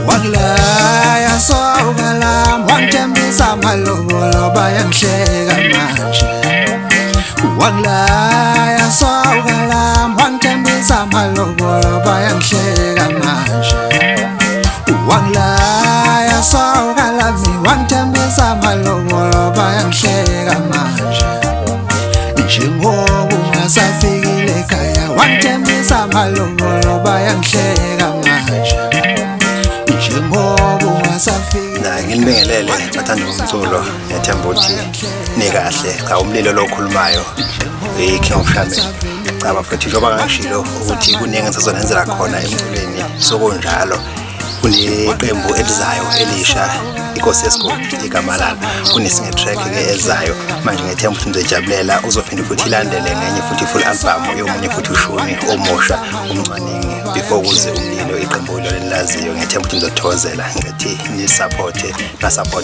Wanglaya sokala wangitshembisa malobolo bayangihleka manje. Wanglaya sokala wangitshembisa malobolo bayangihleka manje. Wanglaya sokala wangitshembisa malobolo bayangihleka manje. Njengoba ungasafikile ekhaya wangitshembisa malobolo bayangihleka manje. Na ngilibingelele bathanda umculo ngethemba ukuthi nikahle cha umlilo lo okhulumayo iKing of Shaman. Cha bafethu njengoba ngashilo ukuthi kuningi engisazonenzela khona emculweni sokunjalo kuneqembu elizayo elisha iNkosi yesigodi igama lalo kunesinye track ke ezayo manje ngethemba ukuthi nizojabulela uzophinda futhi ilandele ngenye futhi full album yomunye futhi ushuni omusha umncwaningi before kuze umlilo iqembu lo lelaziyo ngethemba ukuthi nizothokozela ngathi ni support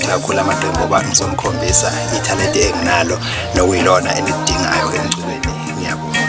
kakhulu amaqembu ngoba ngizomkhombisa italent enginalo nokuyilona enidingayo emculweni ngiyabonga.